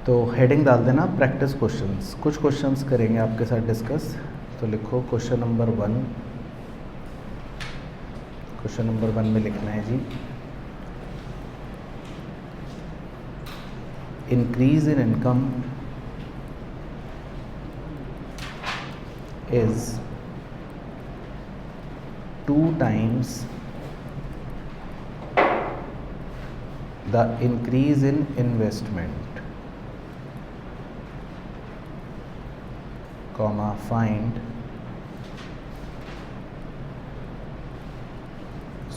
तो हेडिंग डाल देना प्रैक्टिस क्वेश्चंस, कुछ क्वेश्चंस करेंगे आपके साथ डिस्कस। तो लिखो क्वेश्चन नंबर 1, क्वेश्चन नंबर 1 में लिखना है जी, increase in income is 2 times the increase in investment, comma find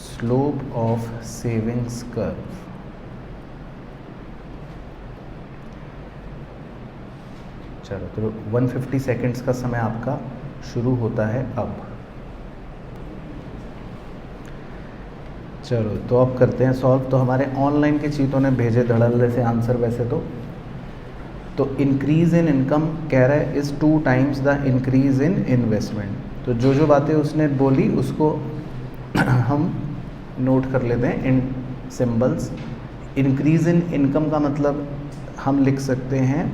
slope of savings curve। चलो तो 150 सेकेंड्स का समय आपका शुरू होता है अब। चलो तो अब करते हैं सॉल्व। तो हमारे ऑनलाइन के चीतों ने भेजे धड़ल्ले से आंसर वैसे तो इंक्रीज इन इनकम कह रहा है is 2 times the increase in investment. तो जो बातें उसने बोली उसको हम नोट कर लेते हैं इन सिंबल्स। इंक्रीज इन इनकम का मतलब हम लिख सकते हैं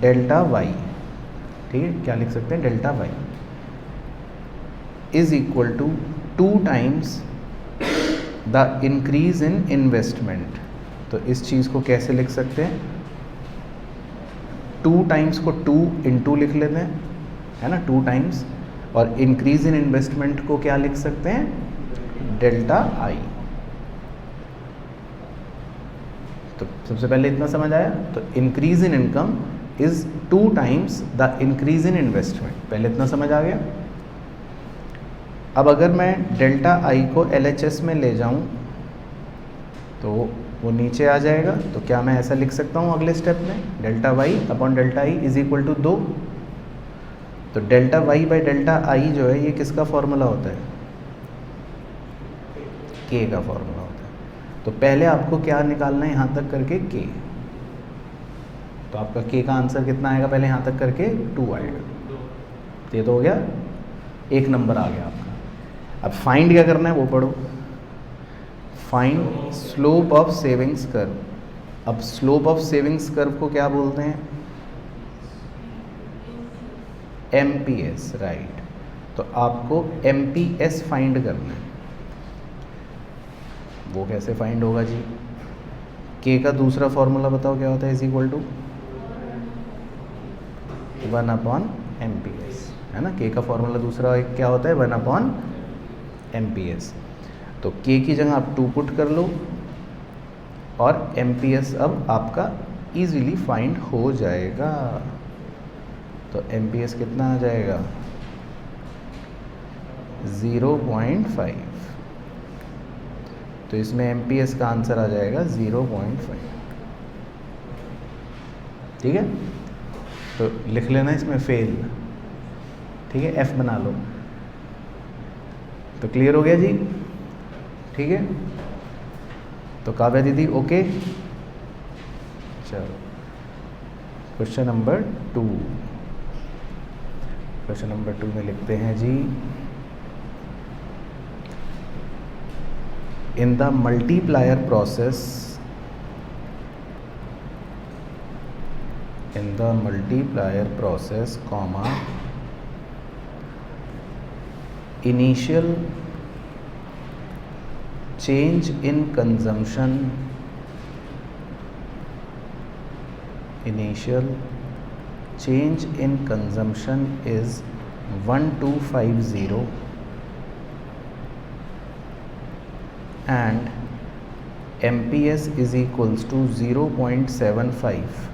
डेल्टा वाई, ठीक है, क्या लिख सकते हैं, delta Y is equal to 2 times the increase in investment. तो इस चीज़ को कैसे लिख सकते हैं, 2 times को 2 into लिख लेते हैं, है ना, 2 times। और इंक्रीज इन इन्वेस्टमेंट को क्या लिख सकते हैं, डेल्टा आई। तो सबसे पहले इतना समझ आया। तो increase in income is 2 times the increase in investment, पहले इतना समझ आ गया। अब अगर मैं डेल्टा आई को LHS में ले जाऊं तो वो नीचे आ जाएगा। तो क्या मैं ऐसा लिख सकता हूं अगले स्टेप में, delta Y upon delta I is equal to 2। तो delta Y by delta I जो है ये किसका फॉर्मूला होता है, के का फॉर्मूला होता है। तो पहले आपको क्या निकालना है, यहाँ तक करके के। तो आपका के का आंसर कितना आएगा, पहले यहाँ तक करके 2 आएगा। तो ये तो हो गया, 1 नंबर आ गया आपका। अब फाइंड क्या करना है वो पढ़ो, find slope of savings curve. अब स्लोप ऑफ सेविंग्स कर्व को क्या बोलते हैं, MPS, राइट। तो आपको MPS फाइंड करना है। वो कैसे फाइंड होगा जी, के का दूसरा फॉर्मूला बताओ क्या होता है, is equal to 1 upon MPS, है ना। के का फॉर्मूला दूसरा क्या होता है, 1 अपॉन MPS। तो के की जगह आप 2 पुट कर लो और MPS अब आपका इजीली फाइंड हो जाएगा। तो MPS कितना आ जाएगा, 0.5। तो इसमें MPS का आंसर आ जाएगा 0.5, ठीक है। तो लिख लेना इसमें फेल, ठीक है, F बना लो। तो क्लियर हो गया जी, ठीक है। तो काव्या दीदी ओके। चलो क्वेश्चन नंबर 2, क्वेश्चन नंबर 2 में लिखते हैं जी, in the multiplier process, in the multiplier process, comma, initial change in consumption, initial change in consumption is 1250 and MPS is equals to 0.75.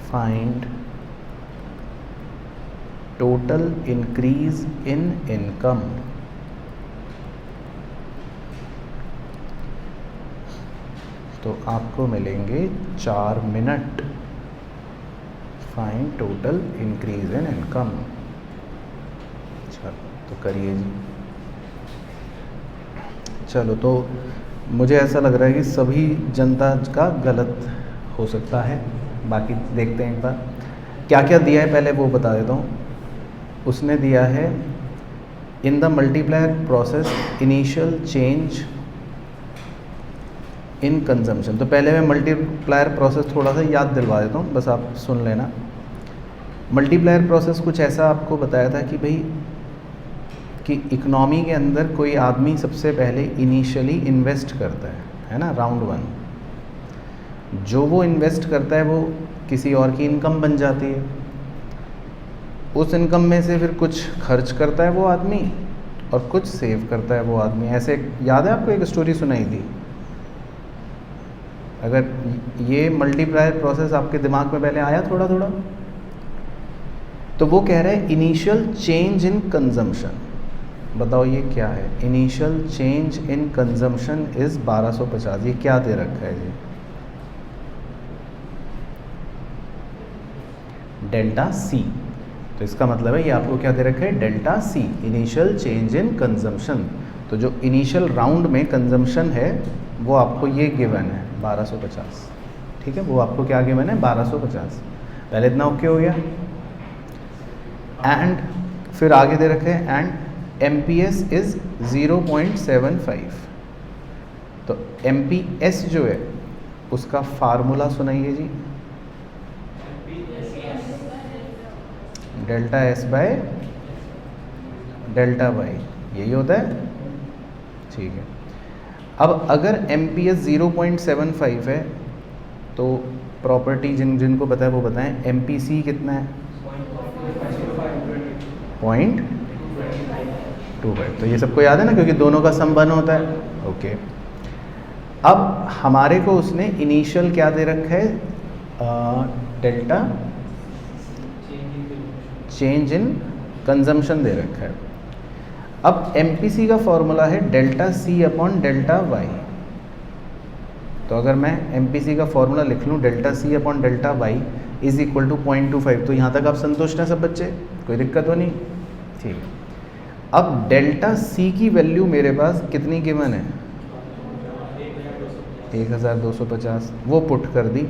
Find total increase in income। तो आपको मिलेंगे 4 minute. Find total increase in income. चलो तो करिए जी। चलो तो मुझे ऐसा लग रहा है कि सभी जनता का गलत हो सकता है, बाकी देखते हैं एक बार क्या क्या दिया है, पहले वो बता देता हूँ। उसने दिया है इन the multiplier process initial change in consumption. तो पहले मैं मल्टीप्लायर प्रोसेस थोड़ा सा याद दिलवा देता हूँ, बस आप सुन लेना। मल्टीप्लायर प्रोसेस कुछ ऐसा आपको बताया था कि भाई कि इकोनॉमी के अंदर कोई आदमी सबसे पहले इनिशियली इन्वेस्ट करता है ना, राउंड 1। जो वो इन्वेस्ट करता है वो किसी और की इनकम बन जाती है। उस इनकम में से फिर कुछ खर्च करता है वो आदमी और कुछ सेव करता है वो आदमी। ऐसे याद है आपको एक स्टोरी सुनाई थी? अगर ये मल्टीप्लायर प्रोसेस आपके दिमाग में पहले आया थोड़ा थोड़ा, तो वो कह रहा है इनिशियल चेंज इन कंजम्पशन। बताओ ये क्या है? Initial change in consumption is 1250। ये क्या दे रखा है जी? Delta C. तो इसका मतलब है ये आपको क्या दे रखा है? Delta C, initial change in consumption. तो जो इनिशियल राउंड में कंजम्पशन है वो आपको ये गिवन है 1250। ठीक है, वो आपको क्या गिवन है? 1250। पहले इतना ओके हो गया। एंड फिर आगे दे रखे हैं एंड MPS इज 0.75। तो MPS जो है उसका फार्मूला सुनाइए जी। Delta S by delta Y, यही होता है। ठीक है, अब अगर MPS 0.75 है तो प्रॉपर्टी जिनको पता है वो बताएं, MPC कितना है? 0.25। तो ये सबको याद है ना, क्योंकि दोनों का सम 1 होता है। ओके, अब हमारे को उसने इनिशियल क्या दे रखा है? डेल्टा चेंज इन कंजम्पशन दे रखा है। अब MPC का फॉर्मूला है delta C upon delta Y. तो अगर मैं MPC का फॉर्मूला लिख लूँ delta C upon delta Y is equal to 0.25। तो यहाँ तक आप संतुष्ट हैं सब बच्चे? कोई दिक्कत तो नहीं? ठीक है, अब डेल्टा C की वैल्यू मेरे पास कितनी गिवन है? 1250। वो पुट कर दी।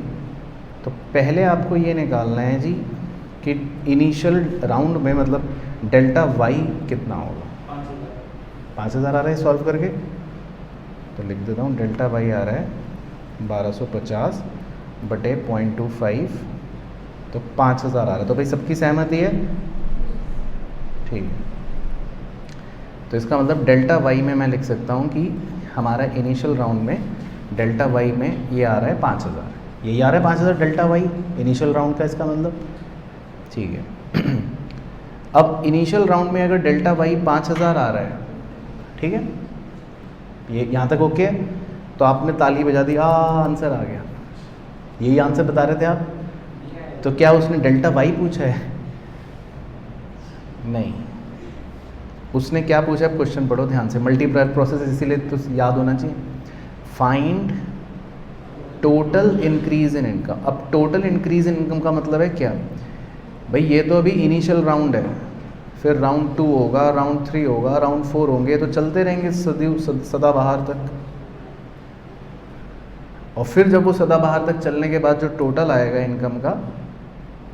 तो पहले आपको ये निकालना है जी कि इनिशियल राउंड में मतलब डेल्टा वाई कितना होगा? 5000 आ रहा है सॉल्व करके। तो लिख देता हूँ डेल्टा वाई आ रहा है 1250 बटे 0.25, तो 5000 आ रहा है। तो भाई सबकी सहमति है? ठीक है, तो इसका मतलब डेल्टा वाई में मैं लिख सकता हूँ कि हमारा इनिशियल राउंड में डेल्टा वाई में ये आ रहा है 5000। यही आ रहा है 5000 डेल्टा वाई इनिशियल राउंड का, इसका मतलब। ठीक है, अब इनिशियल राउंड में अगर डेल्टा वाई 5000 आ रहा है, ठीक है, ये यहाँ तक ओके है, तो आपने ताली बजा दी, आंसर आ गया। यही आंसर बता रहे थे आप? तो क्या उसने डेल्टा वाई पूछा है? नहीं, उसने क्या पूछा? आप क्वेश्चन पढ़ो ध्यान से। मल्टीप्लायर प्रोसेस इसीलिए तो याद होना चाहिए। Find total increase in income. अब टोटल इंक्रीज इन इनकम का मतलब है क्या भाई? ये तो अभी इनिशियल राउंड है, फिर राउंड 2 होगा, राउंड 3 होगा, राउंड 4 होंगे, तो चलते रहेंगे सदाबहार तक। और फिर जब वो सदाबहार तक चलने के बाद जो टोटल आएगा इनकम का,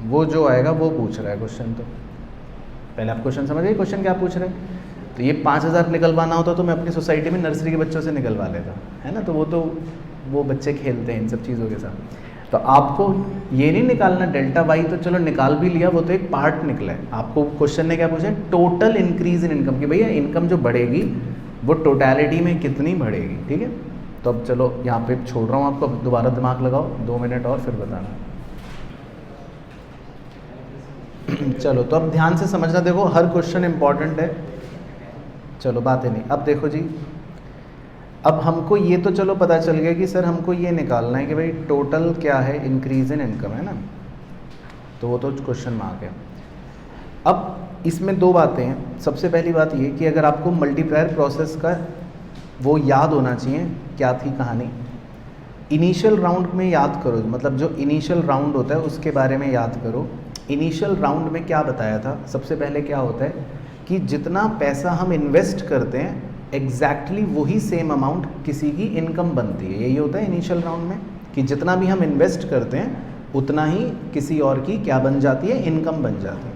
वो जो आएगा वो पूछ रहा है क्वेश्चन। तो पहले आप क्वेश्चन समझिए, क्वेश्चन क्या पूछ रहे हैं। तो ये 5000 निकलवाना होता तो मैं अपनी सोसाइटी में नर्सरी के बच्चों से निकलवा लेता, है ना। तो वो बच्चे खेलते हैं इन सब चीज़ों के साथ। तो आपको ये नहीं निकालना डेल्टा वाई, तो चलो निकाल भी लिया, वो तो एक पार्ट निकला है। आपको क्वेश्चन ने क्या पूछा? टोटल इंक्रीज इन इनकम, कि भैया इनकम जो बढ़ेगी वो टोटलिटी में कितनी बढ़ेगी। ठीक है, तो अब चलो यहाँ पे छोड़ रहा हूँ आपको, दोबारा दिमाग लगाओ 2 मिनट और फिर बताना। चलो, तो अब ध्यान से समझना, देखो हर क्वेश्चन इंपॉर्टेंट है। चलो बातें नहीं, अब देखो जी, अब हमको ये तो चलो पता चल गया कि सर हमको ये निकालना है कि भाई टोटल क्या है इंक्रीज इन इनकम, है ना। तो वो तो क्वेश्चन मार्क है। अब इसमें 2 बातें हैं। सबसे पहली बात ये कि अगर आपको मल्टीप्लायर प्रोसेस का वो याद होना चाहिए, क्या थी कहानी। इनिशियल राउंड में याद करो, मतलब जो इनिशियल राउंड होता है उसके बारे में याद करो। इनिशियल राउंड में क्या बताया था? सबसे पहले क्या होता है कि जितना पैसा हम इन्वेस्ट करते हैं एग्जैक्टली वही सेम अमाउंट किसी की इनकम बनती है। यही होता है इनिशियल राउंड में, कि जितना भी हम इन्वेस्ट करते हैं उतना ही किसी और की क्या बन जाती है? इनकम बन जाती है।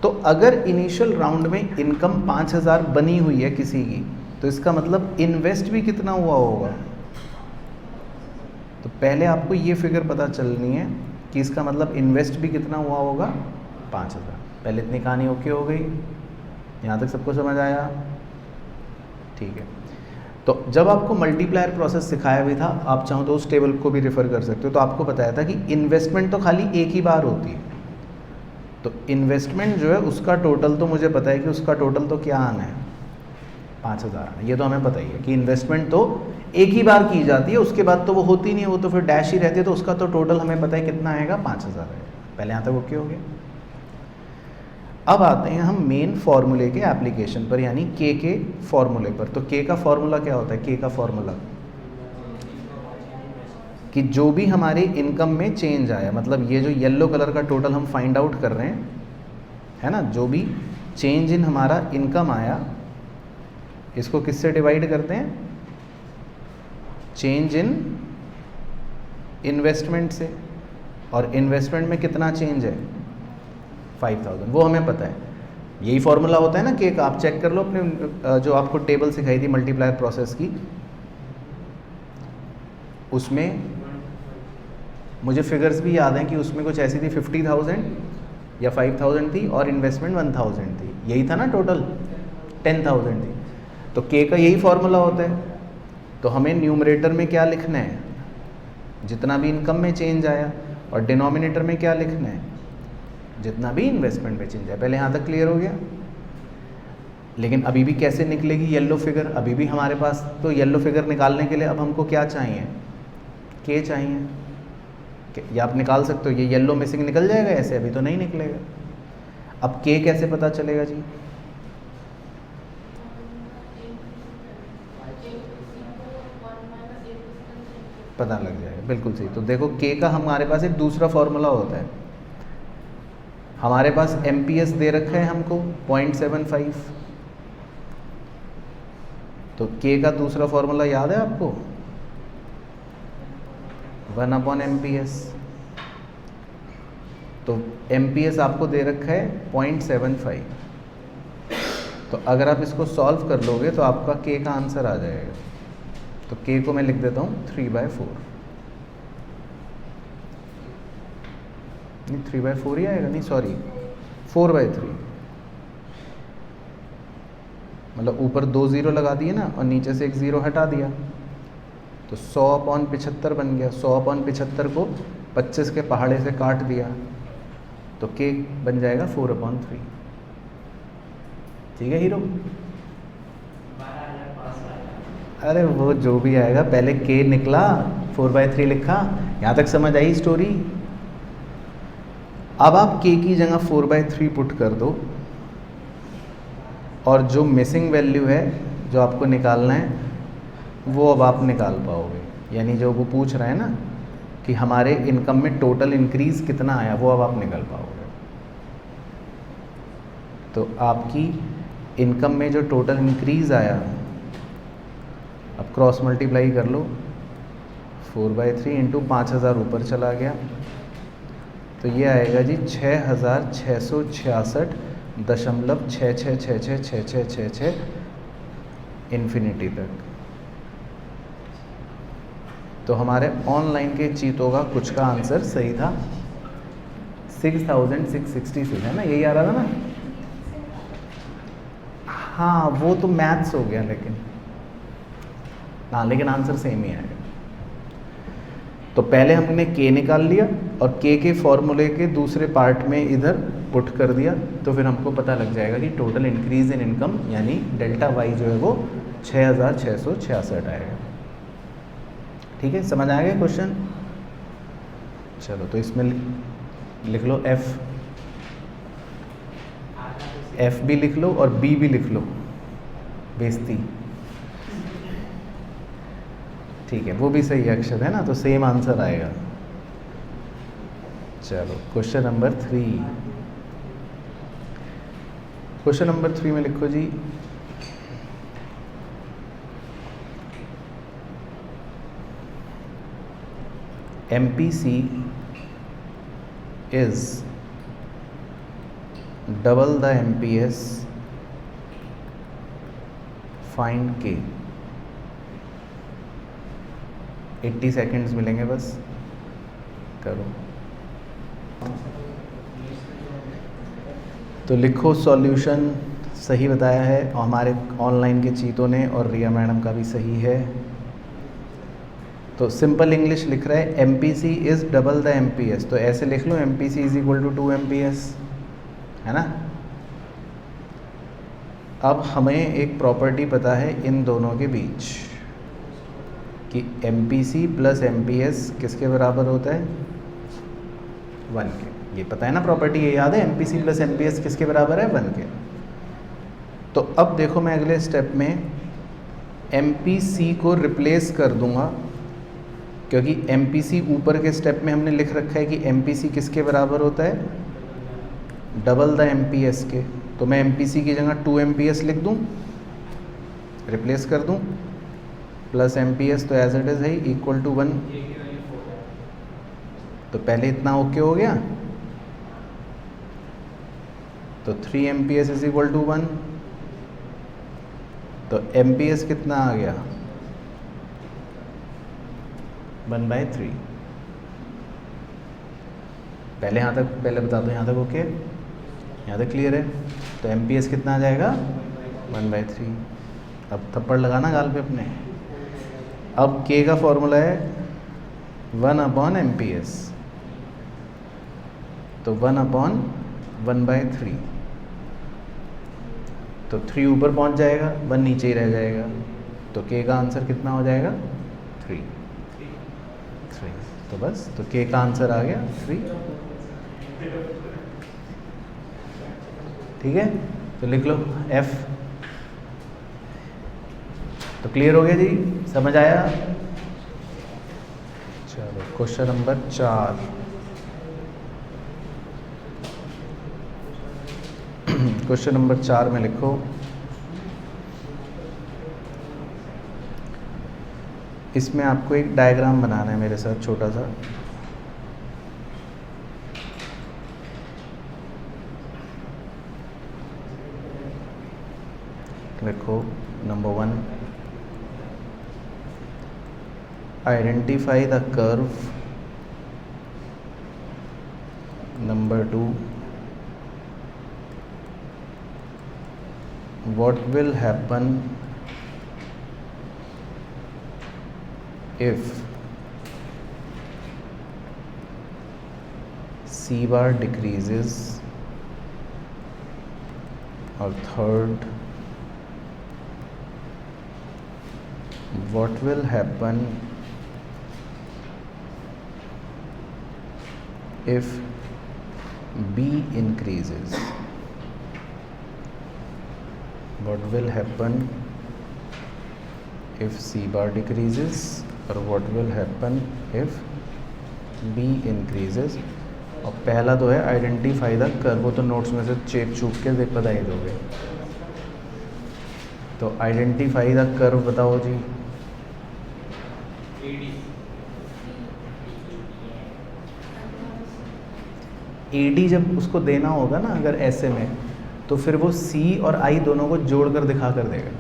तो अगर इनिशियल राउंड में इनकम 5000 बनी हुई है किसी की, तो इसका मतलब इन्वेस्ट भी कितना हुआ होगा? पहले आपको ये फिगर पता चलनी है कि इसका मतलब इन्वेस्ट भी कितना हुआ होगा, 5000। पहले इतनी कहानी ओके हो गई, यहाँ तक सबको समझ आया? ठीक है। तो जब आपको मल्टीप्लायर प्रोसेस सिखाया भी था, आप चाहो तो उस टेबल को भी रेफर कर सकते हो, तो आपको बताया था कि इन्वेस्टमेंट तो खाली एक ही बार होती है। तो इन्वेस्टमेंट जो है उसका टोटल तो मुझे पता है कि उसका टोटल तो क्या आना है, 5000 आना है। ये तो हमें पता ही है कि इन्वेस्टमेंट तो एक ही बार की जाती है, उसके बाद तो वो होती नहीं है, वो तो फिर डैश ही रहती है। तो उसका तो टोटल हमें पता है कितना आएगा, 5000 आएगा। पहले यहाँ तक ओके हो गया। अब आते हैं हम मेन फॉर्मूले के एप्लीकेशन पर, यानी के फॉर्मूले पर। तो के का फॉर्मूला क्या होता है? के का फॉर्मूला कि जो भी हमारे इनकम में चेंज आया, मतलब ये जो येलो कलर का टोटल हम फाइंड आउट कर रहे हैं, है ना, जो भी चेंज इन हमारा इनकम आया, इसको किससे डिवाइड करते हैं? चेंज इन इन्वेस्टमेंट से। और इन्वेस्टमेंट में कितना चेंज है? 5000। वो हमें पता है, यही फॉर्मूला होता है ना के का। आप चेक कर लो अपने जो आपको टेबल सिखाई थी मल्टीप्लायर प्रोसेस की, उसमें मुझे फिगर्स भी याद हैं कि उसमें कुछ ऐसी थी 50,000 या 5,000 थी, और इन्वेस्टमेंट 1,000 थी। यही था ना, टोटल 10,000 थी। तो के का यही फॉर्मूला होता है। तो हमें न्यूमरेटर में क्या लिखना है? जितना भी इनकम में चेंज आया। और डिनोमिनेटर में क्या लिखना है? जितना भी इन्वेस्टमेंट में चेंज आया। पहले यहाँ तक क्लियर हो गया? लेकिन अभी भी कैसे निकलेगी येलो फिगर? अभी भी हमारे पास तो येलो फिगर निकालने के लिए अब हमको क्या चाहिए? के चाहिए। या आप निकाल सकते हो, ये येलो मिसिंग निकल जाएगा ऐसे, अभी तो नहीं निकलेगा। अब के कैसे पता चलेगा जी? पता लग जाएगा, बिल्कुल सही। तो देखो के का हमारे पास एक दूसरा फॉर्मूला होता है। हमारे पास MPS दे रखा है हमको 0.75। तो के का दूसरा फॉर्मूला याद है आपको? 1/MPS। तो MPS आपको दे रखा है 0.75। तो अगर आप इसको सॉल्व कर लोगे तो आपका के का आंसर आ जाएगा। तो के को मैं लिख देता हूँ 3/4। नहीं, 3/4 ही आएगा, नहीं सॉरी 4/3। मतलब ऊपर 2 ज़ीरो लगा दिए ना, और नीचे से 1 ज़ीरो हटा दिया, तो 100/75 बन गया। 100/75 को 25 के पहाड़े से काट दिया, तो के बन जाएगा 4/3। ठीक है हीरो? अरे वो जो भी आएगा, पहले के निकला, 4/3 लिखा, यहाँ तक समझ आई स्टोरी? अब आप के की जगह 4/3 पुट कर दो, और जो मिसिंग वैल्यू है जो आपको निकालना है, वो अब आप निकाल पाओगे। यानी जो वो पूछ रहा है ना कि हमारे इनकम में टोटल इंक्रीज़ कितना आया, वो अब आप निकाल पाओगे। तो आपकी इनकम में जो टोटल इंक्रीज़ आया, अब क्रॉस मल्टीप्लाई कर लो, 4/3 इंटू 5000 ऊपर चला गया, तो ये आएगा जी 6666.666666 इन्फिनिटी तक। तो हमारे ऑनलाइन के चीतों का कुछ का आंसर सही था, 6666 है ना, यही आ रहा था ना? हाँ वो तो मैथ्स हो गया, लेकिन हाँ, लेकिन आंसर सेम ही आएगा। तो पहले हमने के निकाल लिया, और के फॉर्मूले के दूसरे पार्ट में इधर पुट कर दिया, तो फिर हमको पता लग जाएगा कि टोटल इंक्रीज इन इनकम यानी डेल्टा वाई जो है वो 6666 आएगा। ठीक है, समझ आ गया क्वेश्चन? चलो तो इसमें लिख लो एफ भी लिख लो और बी भी लिख लो, बेइज्जती। ठीक है, वो भी सही अक्षर है ना, तो सेम आंसर आएगा। चलो क्वेश्चन नंबर 3। क्वेश्चन नंबर 3 में लिखो जी, MPC is double the MPS, find K। 80 seconds मिलेंगे बस, करो। तो लिखो सॉल्यूशन, सही बताया है और हमारे ऑनलाइन के चीतों ने, और रिया मैडम का भी सही है। तो सिंपल इंग्लिश लिख रहा है MPC is double the MPS, तो ऐसे लिख लो MPC is equal to 2 MPS, है ना। अब हमें एक प्रॉपर्टी पता है इन दोनों के बीच कि एमपीसी प्लस एमपीएस किसके बराबर होता है, 1 के। ये पता है ना प्रॉपर्टी, ये याद है, एमपीसी प्लस एमपीएस किसके बराबर है, 1 के। तो अब देखो मैं अगले स्टेप में एमपीसी को रिप्लेस कर दूंगा, क्योंकि एमपीसी ऊपर के स्टेप में हमने लिख रखा है कि एमपीसी किसके बराबर होता है, डबल द एमपीएस के। तो मैं एमपीसी की जगह 2 MPS लिख दूं, रिप्लेस कर दूं, प्लस एमपीएस तो एज इट इज़ है इक्वल टू 1। तो पहले इतना ओके हो गया, तो 3 MPS इज इक्वल टू 1। तो एमपीएस कितना आ गया, 1/3। पहले यहाँ तक, पहले बता दो यहाँ तक ओके, यहाँ तक क्लियर है। तो एमपीएस कितना आ जाएगा, 1/3। अब थप्पड़ लगाना गाल पे अपने। अब के का फॉर्मूला है 1/MPS, तो 1/1/3। तो 3 ऊपर पहुँच जाएगा, 1 नीचे ही रह जाएगा। तो के का आंसर कितना हो जाएगा, 3। तो बस, तो के का आंसर आ गया 3। ठीक है, तो लिख लो F। तो क्लियर हो गया जी, समझ आया। चलो क्वेश्चन नंबर 4। क्वेश्चन नंबर 4 में लिखो इसमें आपको एक डायग्राम बनाना है मेरे साथ छोटा सा। लिखो number 1, identify the curve. Number 2, what will happen if C bar decreases, or third, what will happen if B increases? What will happen if C bar decreases, और what will happen if B increases? और पहला तो है identify the curve, वो तो notes में से चेप चूप के देख बताई दोगे। तो आइडेंटिफाई द कर्व बताओ जी। AD जब उसको देना होगा ना अगर ऐसे में, तो फिर वो C और I दोनों को जोड़कर दिखा कर देगा,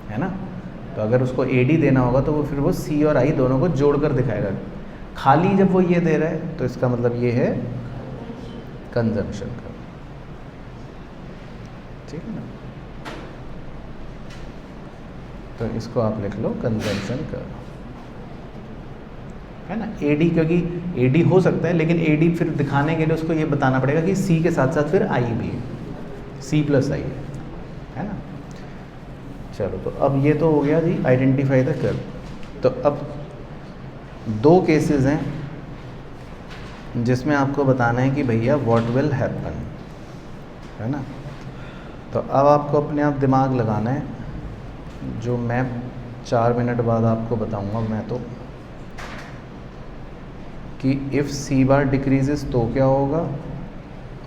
है ना। तो अगर उसको AD देना होगा तो वो फिर वो C और I दोनों को जोड़कर दिखाएगा। खाली जब वो ये दे रहा है तो इसका मतलब ये है कंजम्पशन का, ठीक है ना। तो इसको आप लिख लो कंजम्पशन का, है ना। AD, क्योंकि AD हो सकता है, लेकिन AD फिर दिखाने के लिए उसको ये बताना पड़ेगा कि C के साथ साथ फिर I भी है, C+I है ना। चलो, तो अब ये तो हो गया जी आइडेंटिफाई द कर्व। तो अब 2 केसेस हैं जिसमें आपको बताना है कि भैया व्हाट विल हैपन, है ना। तो अब आपको अपने आप दिमाग लगाना है, जो मैं 4 मिनट बाद आपको बताऊंगा मैं तो, कि इफ़ C बार डिक्रीजेस तो क्या होगा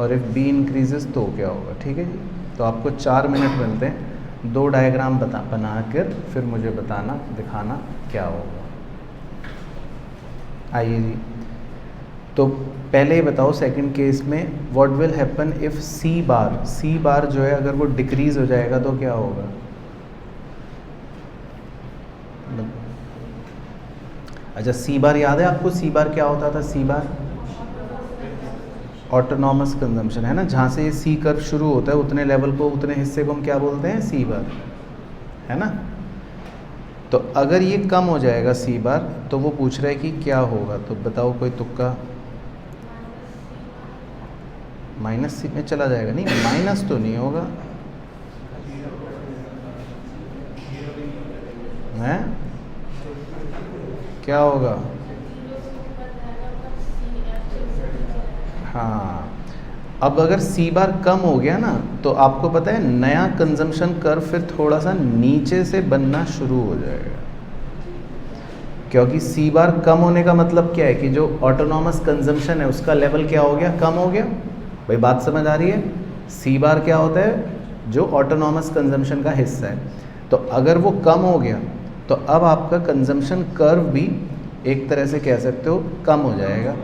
और इफ़ B इंक्रीजेस तो क्या होगा, ठीक है जी। तो आपको 4 मिनट मिलते हैं, 2 डायग्राम बना कर फिर मुझे बताना, दिखाना क्या होगा। आइए जी, तो पहले ही बताओ सेकंड केस में what will happen if C बार जो है अगर वो डिक्रीज़ हो जाएगा तो क्या होगा। अच्छा, सी बार याद है आपको? सी बार क्या होता था? सी बार ऑटोनॉमस कंजम्पशन है ना, जहाँ से ये सी कर्व शुरू होता है उतने लेवल को, उतने हिस्से को हम क्या बोलते हैं? सी बार, है ना। तो अगर ये कम हो जाएगा सी बार, तो वो पूछ रहा है कि क्या होगा, तो बताओ कोई तुक्का। माइनस सी में चला जाएगा? नहीं, माइनस तो नहीं होगा, है क्या होगा? हाँ, अब अगर सी बार कम हो गया ना, तो आपको पता है नया कंजम्पशन कर्व फिर थोड़ा सा नीचे से बनना शुरू हो जाएगा, क्योंकि सी बार कम होने का मतलब क्या है कि जो ऑटोनॉमस कंजम्पशन है उसका लेवल क्या हो गया? कम हो गया। भाई बात समझ आ रही है? सी बार क्या होता है? जो ऑटोनॉमस कंजम्पशन का हिस्सा है। तो अगर वो कम हो गया, तो अब आपका कंजम्पशन कर्व भी एक तरह से कह सकते हो कम हो जाएगा,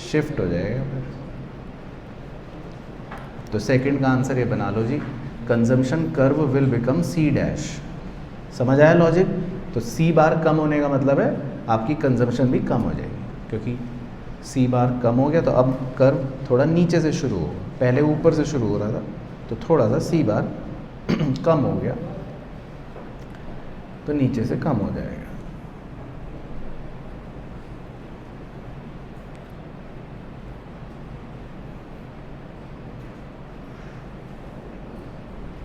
शिफ्ट हो जाएगा फिर। तो सेकंड का आंसर ये बना लो जी, consumption curve will become C dash. समझ आया लॉजिक? तो सी बार कम होने का मतलब है आपकी कंजम्पशन भी कम हो जाएगी, क्योंकि सी बार कम हो गया तो अब कर्व थोड़ा नीचे से शुरू होगा, पहले ऊपर से शुरू हो रहा था, तो थोड़ा सा सी बार कम हो गया तो नीचे से कम हो जाएगा।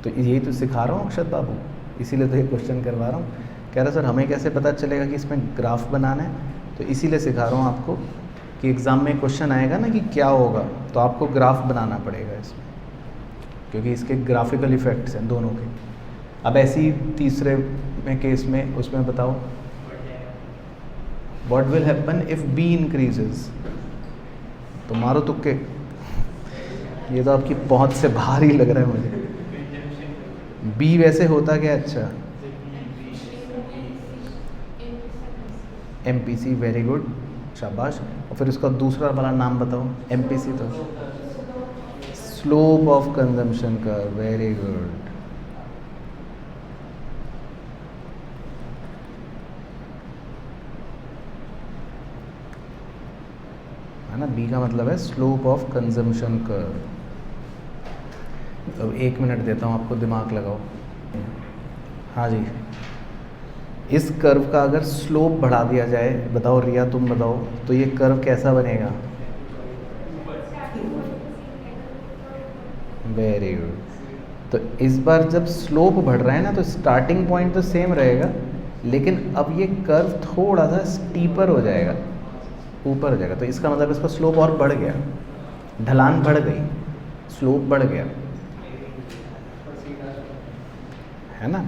तो यही तो सिखा रहा हूँ अक्षत बाबू, इसीलिए तो ये क्वेश्चन करवा रहा हूँ। कह रहा सर हमें कैसे पता चलेगा कि इसमें ग्राफ बनाना है? तो इसीलिए सिखा रहा हूँ आपको कि एग्ज़ाम में क्वेश्चन आएगा ना कि क्या होगा, तो आपको ग्राफ बनाना पड़ेगा इसमें, क्योंकि इसके ग्राफिकल इफ़ेक्ट्स हैं दोनों के। अब ऐसे ही तीसरे में केस में उसमें बताओ, what will happen if B increases? तो मारो तुक्के, ये तो आपकी पहुंच से बाहर ही लग रहा है मुझे। बी वैसे होता क्या? अच्छा, MPC, वेरी गुड, शाबाश। और फिर उसका दूसरा वाला नाम बताओ। MPC तो स्लोप ऑफ कंजम्पशन का, वेरी गुड। है ना, बी का मतलब है स्लोप ऑफ कंजम्पशन कर्व। अब 1 मिनट देता हूँ आपको, दिमाग लगाओ। हाँ जी, इस कर्व का अगर स्लोप बढ़ा दिया जाए, बताओ रिया तुम बताओ, तो ये कर्व कैसा बनेगा? Very good. तो इस बार जब स्लोप बढ़ रहा है ना, तो स्टार्टिंग पॉइंट तो सेम रहेगा, लेकिन अब ये कर्व थोड़ा सा स्टीपर हो जाएगा, ऊपर हो जाएगा। तो इसका मतलब इसका स्लोप और बढ़ गया, ढलान बढ़ गई, स्लोप बढ़ गया, है ना।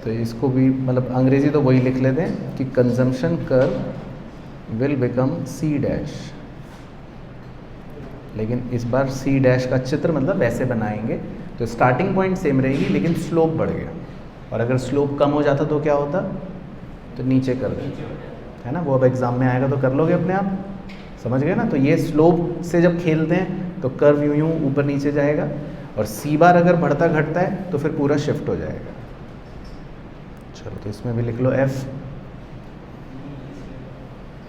तो इसको भी मतलब अंग्रेजी तो वही लिख लेते हैं कि consumption curve will become C dash, लेकिन इस बार सी डैश का चित्र मतलब वैसे बनाएंगे, तो स्टार्टिंग पॉइंट सेम रहेगी लेकिन स्लोप बढ़ गया। और अगर स्लोप कम हो जाता तो क्या होता? तो नीचे कर देते, है ना। वो अब एग्ज़ाम में आएगा तो कर लोगे अपने आप, समझ गए ना। तो ये स्लोप से जब खेलते हैं तो कर्व यूँ यूँ ऊपर नीचे जाएगा, और सी बार अगर बढ़ता घटता है तो फिर पूरा शिफ्ट हो जाएगा। चलो, तो इसमें भी लिख लो एफ।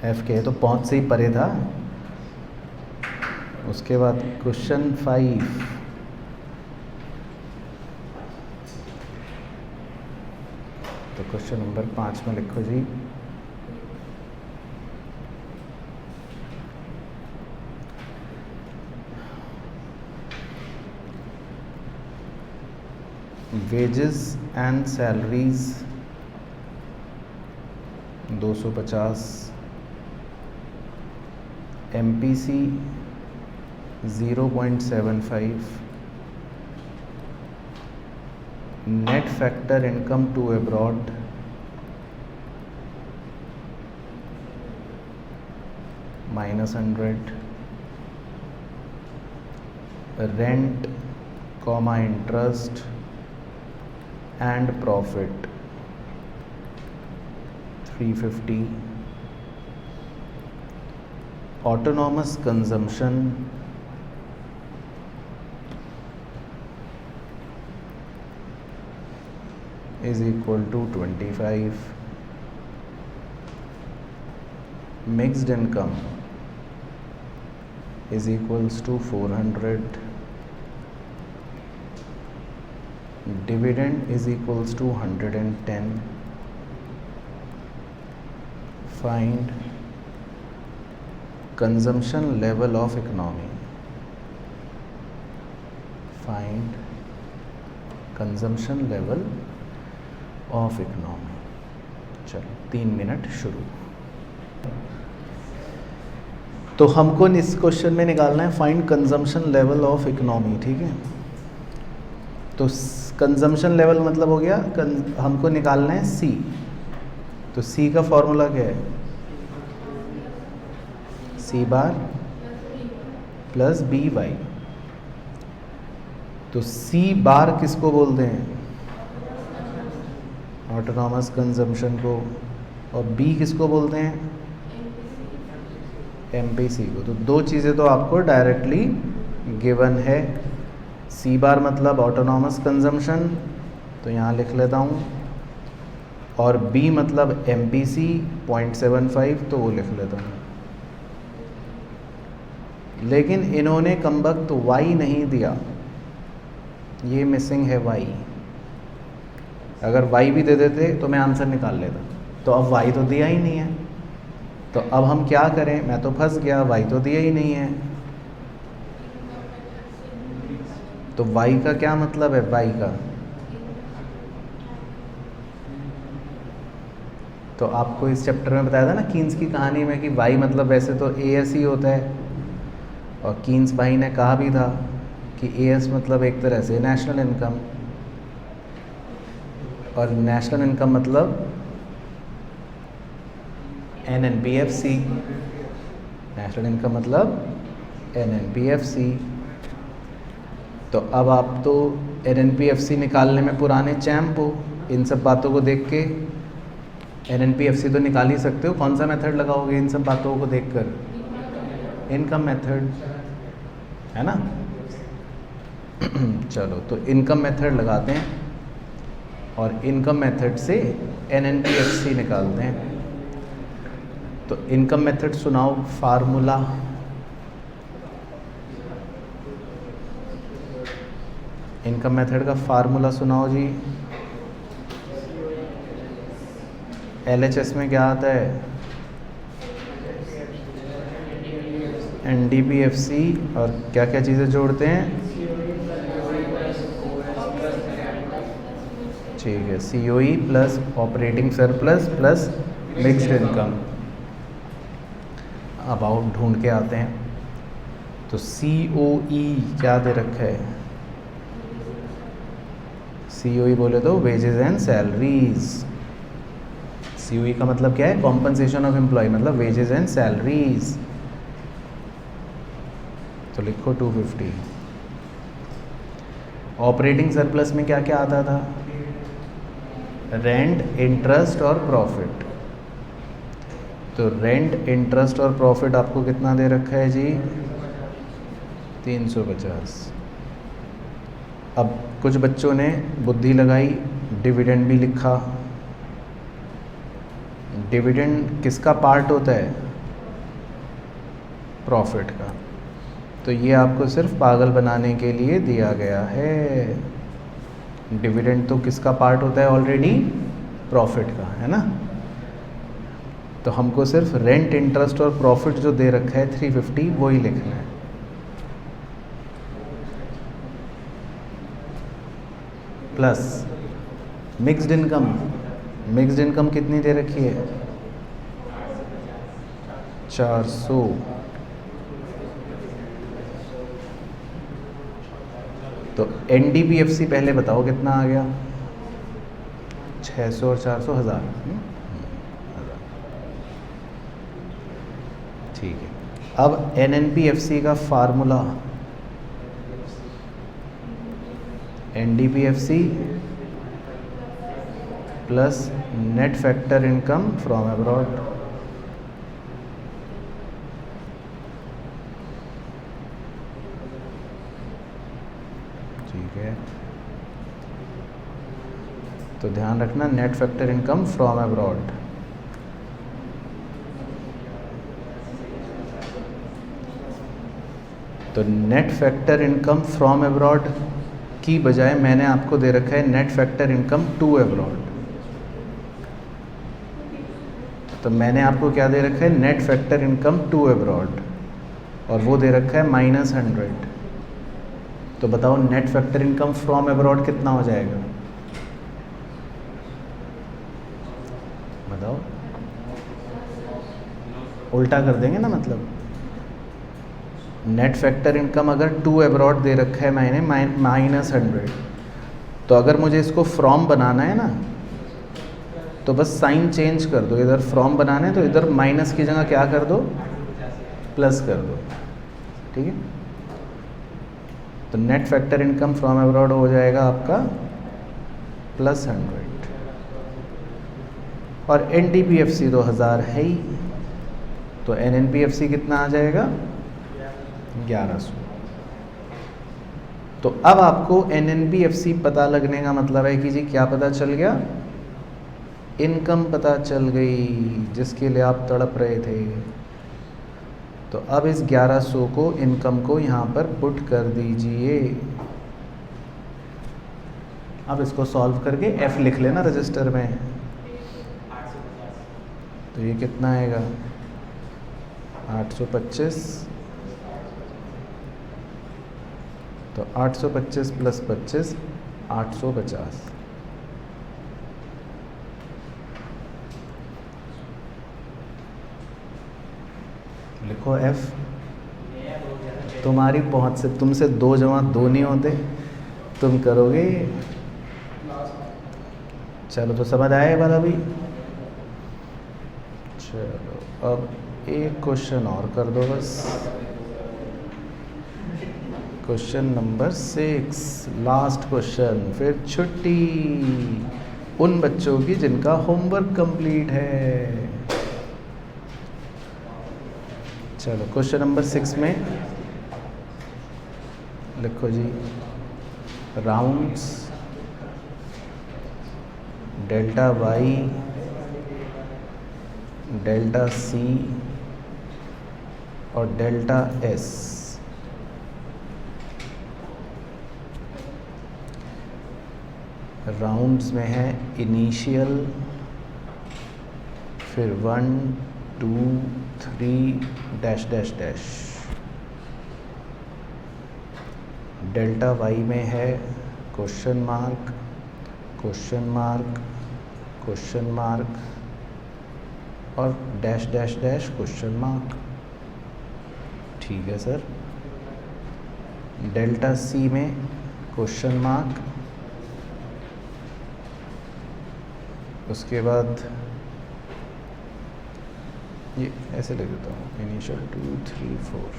एफ के तो पहुंच से ही परे था। उसके बाद क्वेश्चन 5, तो क्वेश्चन नंबर 5 में लिखो जी, wages and salaries 250, MPC 0.75, net factor income to abroad -100, rent, interest and profit 350, autonomous consumption is equal to 25, mixed income is equals to 400, dividend is equals to 110, find consumption level of economy, find consumption level of economy. चलो 3 minute शुरू। तो हमको इस question में निकालना है find consumption level of economy, ठीक है। तो कंजम्पशन लेवल मतलब हो गया हमको निकालना है सी। तो सी का फॉर्मूला क्या है? सी बार प्लस बी वाई। तो सी बार किसको बोलते हैं? ऑटोनॉमस कंजम्पशन को। और बी किसको बोलते हैं? एमपीसी को। तो दो चीज़ें तो आपको डायरेक्टली गिवन है। सी बार मतलब ऑटोनॉमस कंजम्पशन, तो यहाँ लिख लेता हूँ, और बी मतलब एमपीसी 0.75, तो वो लिख लेता हूँ। लेकिन इन्होंने कमबख्त वाई नहीं दिया, ये मिसिंग है वाई। अगर वाई भी दे देते तो मैं आंसर निकाल लेता। तो अब वाई तो दिया ही नहीं है, तो अब हम क्या करें? मैं तो फंस गया, वाई तो दिया ही नहीं है। तो वाई का क्या मतलब है? वाई का तो आपको इस चैप्टर में बताया था ना कीन्स की कहानी में कि वाई मतलब वैसे तो एएस ही होता है, और कीन्स भाई ने कहा भी था कि एएस मतलब एक तरह से नेशनल इनकम, और नेशनल इनकम मतलब एनएनपीएफसी। नेशनल इनकम मतलब एनएनपीएफसी। तो अब आप तो एनएनपीएफसी निकालने में पुराने चैम्प हो। इन सब बातों को देख के एनएनपीएफसी तो निकाल ही सकते हो। कौन सा मेथड लगाओगे इन सब बातों को देखकर? इनकम मेथड, है ना। चलो तो इनकम मेथड लगाते हैं, और इनकम मेथड से एनएनपीएफसी निकालते हैं। तो इनकम मेथड सुनाओ फार्मूला। इनकम मेथड का फार्मूला सुनाओ जी। एलएचएस में क्या आता है? एनडीपीएफसी, और क्या क्या चीज़ें जोड़ते हैं? ठीक है, COE plus operating surplus plus mixed income. अब आओ ढूंढ के आते हैं। तो सीओई क्या दे रखा है? सीओई बोले तो वेजेस एंड सैलरीज। सीओई का मतलब क्या है? कॉम्पनसेशन ऑफ एम्प्लॉय, मतलब वेजेस एंड सैलरीज। तो लिखो 250। ऑपरेटिंग सरप्लस में क्या क्या आता था? रेंट, इंटरेस्ट और प्रॉफिट। तो रेंट, इंटरेस्ट और प्रॉफिट आपको कितना दे रखा है जी? 350। अब कुछ बच्चों ने बुद्धि लगाई, डिविडेंड भी लिखा। डिविडेंड किसका पार्ट होता है? प्रॉफिट का। तो ये आपको सिर्फ पागल बनाने के लिए दिया गया है। डिविडेंड तो किसका पार्ट होता है? ऑलरेडी प्रॉफिट का, है ना। तो हमको सिर्फ रेंट, इंटरेस्ट और प्रॉफिट जो दे रखा है 350, वही लिखना है। Plus mixed income. Mixed income कितनी दे रखी है? 400। तो एनडीपीएफसी पहले बताओ कितना आ गया? 600 और 400, 1000। ठीक है। अब एनएनपीएफसी का formula, NDPFC plus net factor income from abroad. ठीक है, तो ध्यान रखना net factor income from abroad. तो net factor income from abroad की बजाय मैंने आपको दे रखा है net factor income to abroad. तो मैंने आपको क्या दे रखा है, net factor income to abroad, और वो दे रखा है -100। तो बताओ net factor income from abroad कितना हो जाएगा, बताओ। उल्टा कर देंगे ना, मतलब नेट फैक्टर इनकम अगर टू अब्रॉड दे रखा है मैंने -100, तो अगर मुझे इसको फ्रॉम बनाना है ना, तो बस साइन चेंज कर दो, इधर फ्रॉम बनाना है तो इधर माइनस की जगह क्या कर दो, प्लस कर दो, ठीक है। तो net factor income from abroad हो जाएगा आपका +100, और NTPFC 2000 है ही, तो NNPFC कितना आ जाएगा, 1100। तो अब आपको NNPFC पता लगने का मतलब है कि जी क्या पता चल गया, इनकम पता चल गई, जिसके लिए आप तड़प रहे थे। तो अब इस 1100 को, इनकम को यहाँ पर पुट कर दीजिए। अब इसको सॉल्व करके F लिख लेना रजिस्टर में। तो ये कितना आएगा, 825। तो 825 + 25 850। लिखो F। तुम्हारी पहुंच से, तुमसे 2 जमा 2 नहीं होते, तुम करोगे। चलो, तो समझ आया ये वाला भी। चलो, अब एक क्वेश्चन और कर दो बस। क्वेश्चन नंबर 6, लास्ट क्वेश्चन, फिर छुट्टी उन बच्चों की जिनका होमवर्क कंप्लीट है। चलो, क्वेश्चन नंबर 6 में लिखो जी, rounds delta Y delta C और डेल्टा एस राउंड्स में है इनिशियल, फिर 1 2 3 dash dash dash. Delta Y में है question mark question mark question mark और dash dash dash question mark. ठीक है सर। डेल्टा सी में क्वेश्चन मार्क, उसके बाद ये ऐसे लिख देता हूँ, इनिशियल 2 3 4,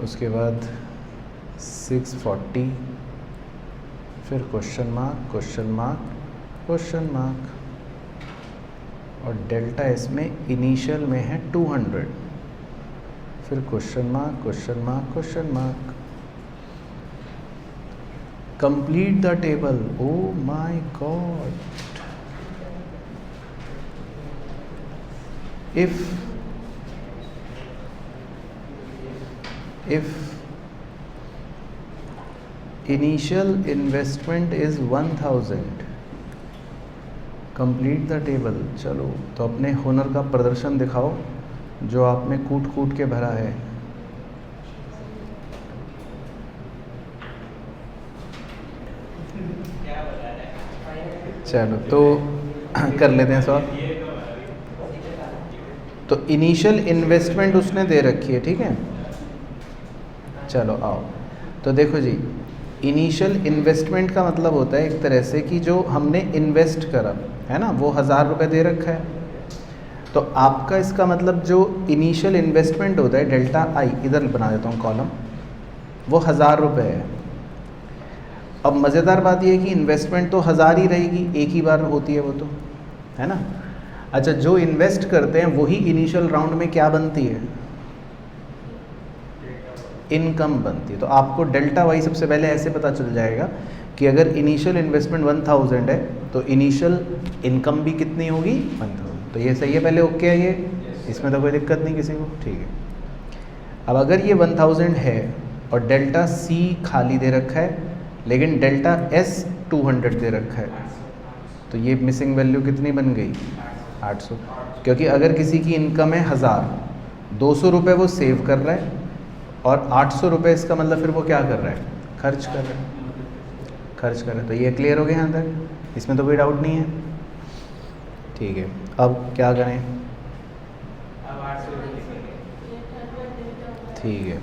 उसके बाद 640, फिर question mark question mark question mark, और डेल्टा इसमें इनिशियल में है 200, फिर question mark question mark question mark. Complete the table. Oh my God. if initial investment is 1000, complete the table। चलो, तो अपने हुनर का प्रदर्शन दिखाओ जो आपने कूट कूट के भरा है। चलो, तो कर लेते हैं सॉल्व। तो इनिशियल इन्वेस्टमेंट उसने दे रखी है, ठीक है। चलो आओ, तो देखो जी, इनिशियल इन्वेस्टमेंट का मतलब होता है एक तरह से कि जो हमने इन्वेस्ट करा है ना, वो 1000 रुपये दे रखा है। तो आपका इसका मतलब जो इनिशियल इन्वेस्टमेंट होता है, डेल्टा आई, इधर बना देता हूँ कॉलम, वो 1000 रुपये है। अब मज़ेदार बात ये है कि इन्वेस्टमेंट तो 1000 ही रहेगी, एक ही बार होती है वो, तो है ना। अच्छा, जो इन्वेस्ट करते हैं वही इनिशियल राउंड में क्या बनती है, इनकम बनती है। तो आपको डेल्टा वाई सबसे पहले ऐसे पता चल जाएगा कि अगर इनिशियल इन्वेस्टमेंट 1000 है तो इनिशियल इनकम भी कितनी होगी, 1000। तो ये सही है, पहले ओके है ये, इसमें तो कोई दिक्कत नहीं किसी को, ठीक है। अब अगर ये 1000 है और डेल्टा सी खाली दे रखा है लेकिन डेल्टा एस 200 दे रखा है, तो ये मिसिंग वैल्यू कितनी बन गई? 800। क्योंकि अगर किसी की इनकम है 1000, 200 रुपये वो सेव कर रहा है और 800 रुपये इसका मतलब फिर वो क्या कर रहा है? खर्च कर रहा है, खर्च कर रहा है। तो ये क्लियर हो गया यहाँ तक, इसमें तो कोई डाउट नहीं है। ठीक है, अब क्या करें? ठीक है,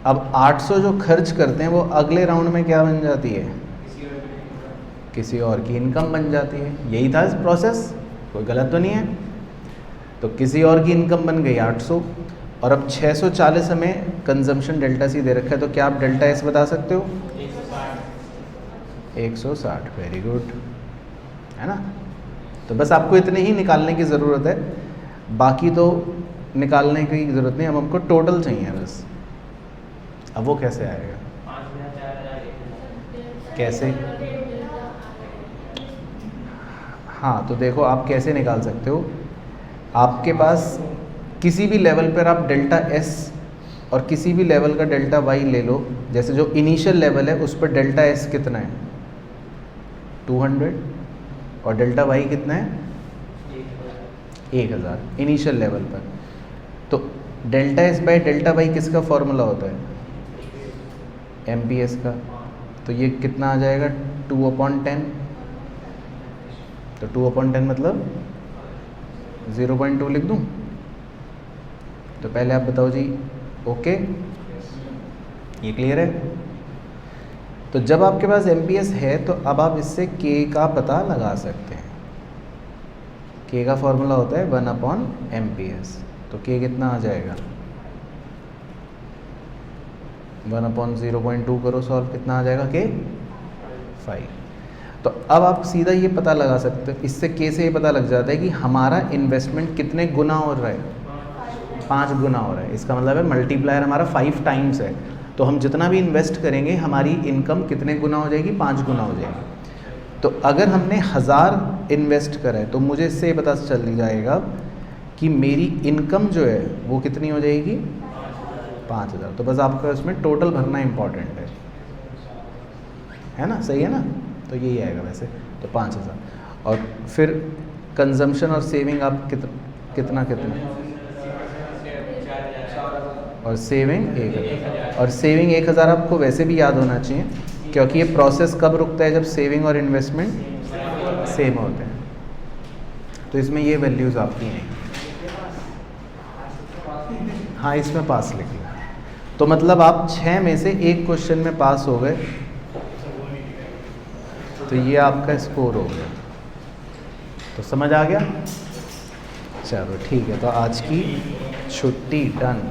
अब 800 जो खर्च करते हैं वो अगले राउंड में क्या बन जाती है? किसी और की इनकम बन जाती है। यही था इस प्रोसेस, कोई गलत तो नहीं है। तो किसी और की इनकम बन गई 800 और अब 640 हमें कंजम्पशन डेल्टा सी दे रखा है, तो क्या आप डेल्टा एस बता सकते हो? 160। वेरी गुड, है ना? तो बस आपको इतने ही निकालने की ज़रूरत है, बाकी तो निकालने की ज़रूरत नहीं। अब हमको टोटल चाहिए बस। अब वो कैसे आएगा? कैसे? हाँ, तो देखो आप कैसे निकाल सकते हो। आपके पास किसी भी लेवल पर आप डेल्टा एस और किसी भी लेवल का डेल्टा वाई ले लो। जैसे जो इनिशियल लेवल है उस पर डेल्टा एस कितना है? 200 और डेल्टा वाई कितना है? 1000 इनिशियल लेवल पर। तो delta S by delta Y किसका फॉर्मूला होता है? MPS का। तो ये कितना आ जाएगा? 2/10। तो 2/10 मतलब 0.2 लिख दूँ? तो पहले आप बताओ जी। ओके, ये क्लियर है? तो जब आपके पास MPS है तो अब आप इससे K का पता लगा सकते हैं। K का फॉर्मूला होता है 1/MPS। तो K कितना आ जाएगा? 1/0.2 करो सॉल्व, कितना आ जाएगा K? 5। तो अब आप सीधा ये पता लगा सकते हो, इससे K से ये पता लग जाता है कि हमारा इन्वेस्टमेंट कितने गुना हो रहा है? 5 गुना हो रहा है। इसका मतलब है मल्टीप्लायर हमारा 5 टाइम्स है। तो हम जितना भी इन्वेस्ट करेंगे हमारी इनकम कितने गुना हो जाएगी? 5 गुना हो जाएगी। तो अगर हमने 1000 इन्वेस्ट करा है तो मुझे इससे ये पता चल जाएगा कि मेरी इनकम जो है वो कितनी हो जाएगी? 5000। तो बस आपका इसमें टोटल भरना इम्पॉर्टेंट है ना? सही है ना? तो यही आएगा वैसे। तो 5000 और फिर कंजम्पशन और सेविंग आप कितना और सेविंग 1000। और सेविंग 1000 आपको वैसे भी याद होना चाहिए, क्योंकि ये प्रोसेस कब रुकता है? जब सेविंग और इन्वेस्टमेंट सेम होते हैं। तो इसमें ये वैल्यूज़ आपकी हैं। हाँ, इसमें पास लिख लो। तो मतलब आप 6 में से 1 क्वेश्चन में पास हो गए, तो ये आपका स्कोर हो गया। तो समझ आ गया? चलो ठीक है, तो आज की छुट्टी डन।